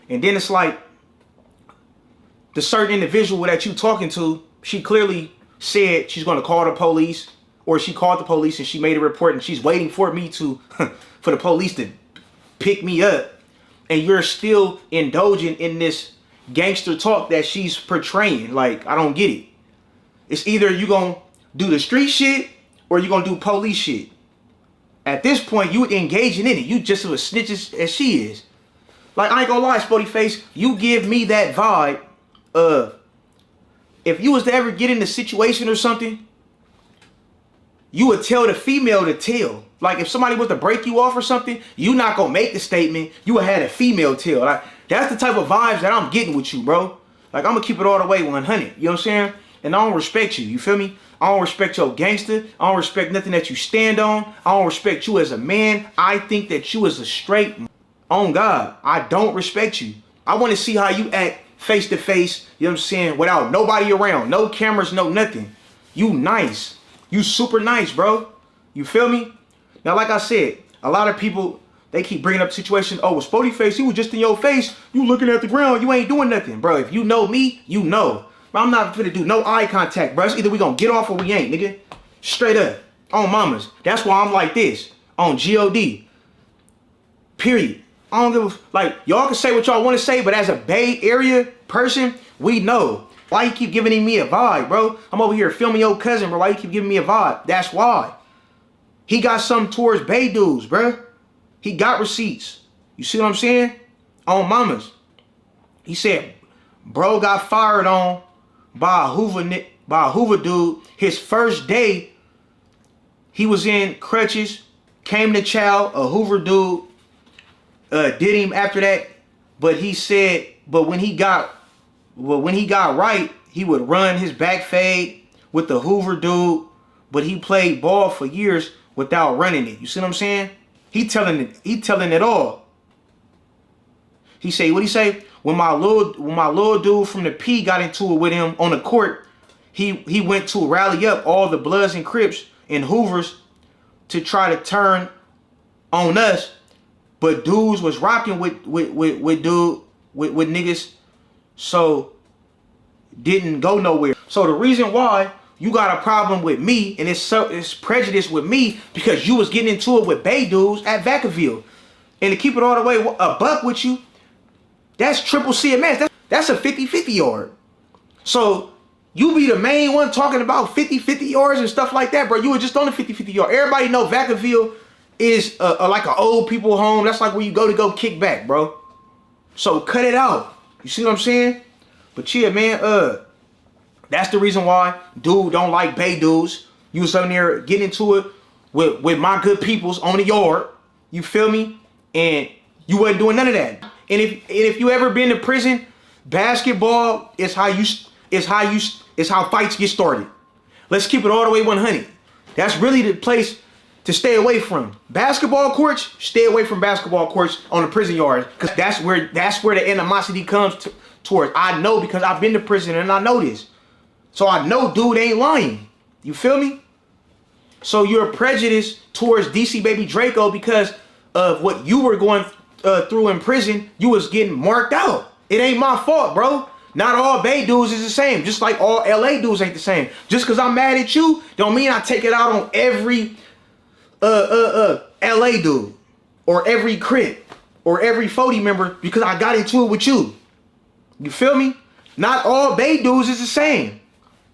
And then it's like the certain individual that you talking to, she clearly said she's going to call the police, or she called the police and she made a report and she's waiting for me to, for the police to pick me up. And you're still indulging in this gangster talk that she's portraying. Like, I don't get it. It's either you going to do the street shit or you going to do police shit. At this point, you engaging in it. You just as snitch as she is. Like, I ain't gonna lie, Spody Face, you give me that vibe of, if you was to ever get in a situation or something, you would tell the female to tell. Like, if somebody was to break you off or something, you not gonna make the statement, you would have a female tell. Like, that's the type of vibes that I'm getting with you, bro. Like, I'm gonna keep it all the way 100, you know what I'm saying? And I don't respect you, you feel me? I don't respect your gangster. I don't respect nothing that you stand on. I don't respect you as a man. I think that you as a straight, on God, I don't respect you. I want to see how you act face to face, you know what I'm saying, without nobody around, no cameras, no nothing. You nice. You super nice, bro. You feel me? Now, like I said, a lot of people, they keep bringing up situations. Oh, with Spody Face, he was just in your face. You looking at the ground. You ain't doing nothing, bro. If you know me, you know. But I'm not gonna do no eye contact, bro. It's either we gonna get off or we ain't, nigga. Straight up. On mamas. That's why I'm like this. On G-O-D. Period. I don't give a, like, y'all can say what y'all want to say, but as a Bay Area person, we know. Why you keep giving me a vibe, bro? I'm over here filming your cousin, bro. Why you keep giving me a vibe? That's why. He got something towards Bay dudes, bro. He got receipts. You see what I'm saying? On mamas. He said, bro got fired on by a Hoover dude. His first day, he was in crutches, came to chow, a Hoover dude did him after that, but he said, but when he got right, he would run his back fade with the Hoover dude, but he played ball for years without running it. You see what I'm saying? He telling it all. He say, what he say? When my little dude from the P got into it with him on the court, he went to rally up all the Bloods and Crips and Hoovers to try to turn on us, but dudes was rocking with niggas, so didn't go nowhere. So the reason why you got a problem with me, and it's prejudice with me, because you was getting into it with Bay dudes at Vacaville. And to keep it all the way a buck with you, that's triple CMS. That's a 50-50 yard. So you be the main one talking about 50-50 yards and stuff like that, bro. You were just on the 50-50 yard. Everybody know Vacaville is like an old people home. That's like where you go kick back, bro. So cut it out. You see what I'm saying? But yeah, man, that's the reason why dude don't like Bay dudes. You was on there getting into it with my good peoples on the yard. You feel me? And you wasn't doing none of that. And if you ever been to prison, basketball is how fights get started. Let's keep it all the way 100. That's really the place to stay away from. Basketball courts, stay away from basketball courts on the prison yards, because that's where the animosity comes towards. I know, because I've been to prison and I know this. So I know dude ain't lying. You feel me? So you're prejudiced towards DC baby Draco because of what you were going through in prison. You was getting marked out. It ain't my fault, bro. Not all Bay dudes is the same. Just like all LA dudes ain't the same. Just because I'm mad at you don't mean I take it out on every LA dude or every Crip or every 40 member because I got into it with you. You feel me? Not all Bay dudes is the same.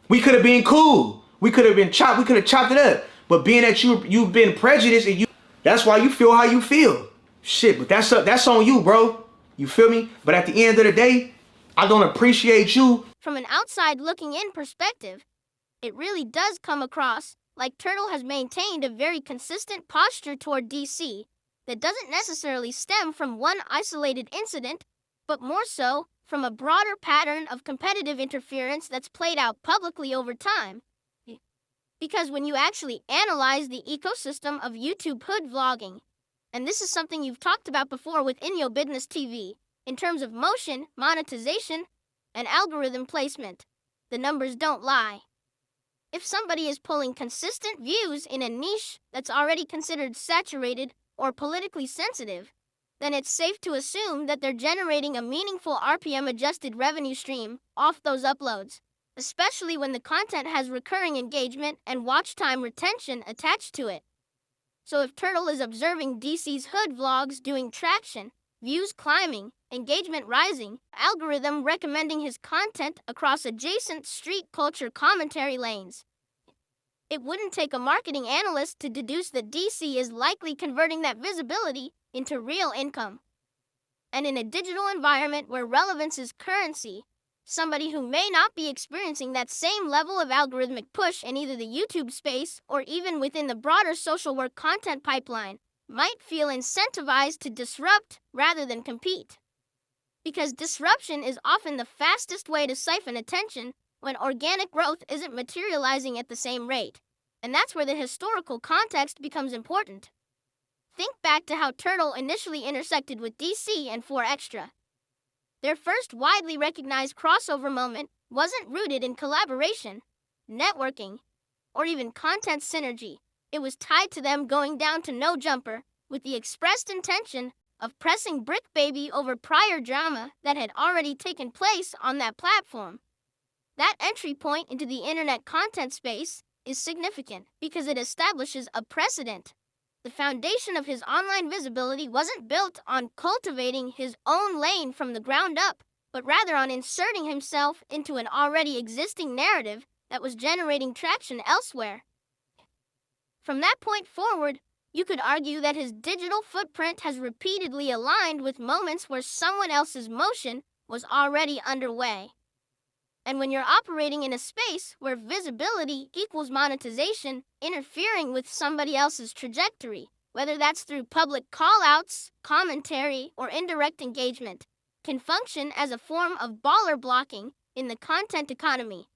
We could have been cool. We could have chopped it up. But being that you've been prejudiced, and that's why you feel how you feel. Shit, but that's on you, bro. You feel me? But at the end of the day, I don't appreciate you. From an outside looking in perspective, it really does come across like Turtle has maintained a very consistent posture toward DC that doesn't necessarily stem from one isolated incident, but more so from a broader pattern of competitive interference that's played out publicly over time. Because when you actually analyze the ecosystem of YouTube hood vlogging, and this is something you've talked about before with Inyo Business TV, in terms of motion, monetization, and algorithm placement, the numbers don't lie. If somebody is pulling consistent views in a niche that's already considered saturated or politically sensitive, then it's safe to assume that they're generating a meaningful RPM-adjusted revenue stream off those uploads, especially when the content has recurring engagement and watch time retention attached to it. So if Turtle is observing DC's hood vlogs doing traction, views climbing, engagement rising, algorithm recommending his content across adjacent street culture commentary lanes, it wouldn't take a marketing analyst to deduce that DC is likely converting that visibility into real income. And in a digital environment where relevance is currency, somebody who may not be experiencing that same level of algorithmic push in either the YouTube space or even within the broader social work content pipeline might feel incentivized to disrupt rather than compete. Because disruption is often the fastest way to siphon attention when organic growth isn't materializing at the same rate. And that's where the historical context becomes important. Think back to how Turtle initially intersected with DC and 4Extra. Their first widely recognized crossover moment wasn't rooted in collaboration, networking, or even content synergy. It was tied to them going down to No Jumper with the expressed intention of pressing Brick Baby over prior drama that had already taken place on that platform. That entry point into the internet content space is significant because it establishes a precedent. The foundation of his online visibility wasn't built on cultivating his own lane from the ground up, but rather on inserting himself into an already existing narrative that was generating traction elsewhere. From that point forward, you could argue that his digital footprint has repeatedly aligned with moments where someone else's motion was already underway. And when you're operating in a space where visibility equals monetization, interfering with somebody else's trajectory, whether that's through public callouts, commentary, or indirect engagement, can function as a form of baller blocking in the content economy.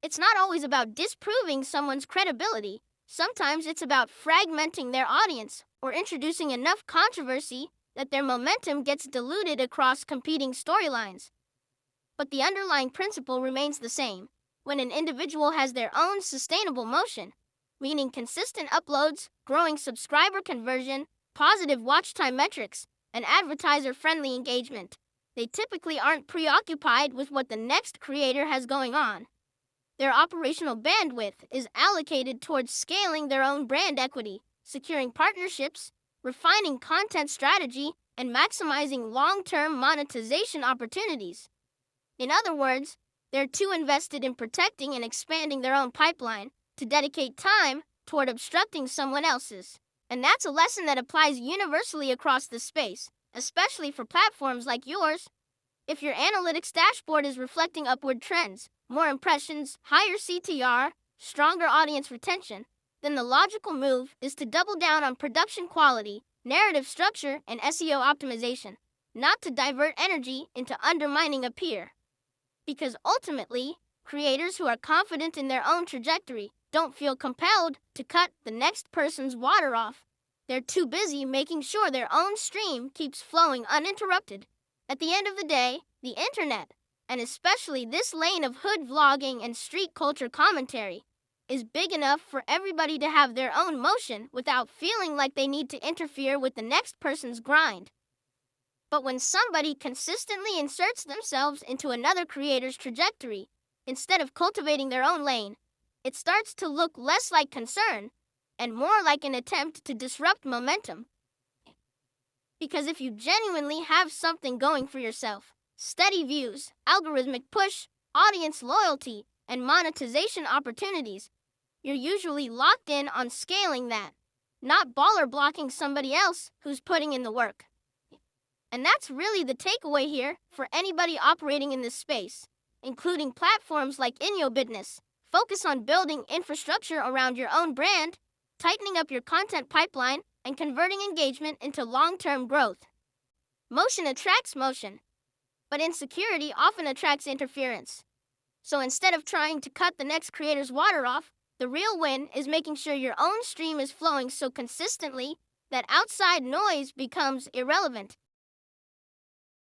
It's not always about disproving someone's credibility. Sometimes it's about fragmenting their audience or introducing enough controversy that their momentum gets diluted across competing storylines. But the underlying principle remains the same. When an individual has their own sustainable motion, meaning consistent uploads, growing subscriber conversion, positive watch time metrics, and advertiser-friendly engagement, they typically aren't preoccupied with what the next creator has going on. Their operational bandwidth is allocated towards scaling their own brand equity, securing partnerships, refining content strategy, and maximizing long-term monetization opportunities. In other words, they're too invested in protecting and expanding their own pipeline to dedicate time toward obstructing someone else's. And that's a lesson that applies universally across the space, especially for platforms like yours. If your analytics dashboard is reflecting upward trends, more impressions, higher CTR, stronger audience retention, then the logical move is to double down on production quality, narrative structure, and SEO optimization, not to divert energy into undermining a peer. Because ultimately, creators who are confident in their own trajectory don't feel compelled to cut the next person's water off. They're too busy making sure their own stream keeps flowing uninterrupted. At the end of the day, the internet, and especially this lane of hood vlogging and street culture commentary, is big enough for everybody to have their own motion without feeling like they need to interfere with the next person's grind. But when somebody consistently inserts themselves into another creator's trajectory, instead of cultivating their own lane, it starts to look less like concern and more like an attempt to disrupt momentum. Because if you genuinely have something going for yourself, steady views, algorithmic push, audience loyalty, and monetization opportunities, you're usually locked in on scaling that, not baller blocking somebody else who's putting in the work. And that's really the takeaway here for anybody operating in this space, including platforms like InyoBusiness. Focus on building infrastructure around your own brand, tightening up your content pipeline, and converting engagement into long-term growth. Motion attracts motion, but insecurity often attracts interference. So instead of trying to cut the next creator's water off, the real win is making sure your own stream is flowing so consistently that outside noise becomes irrelevant.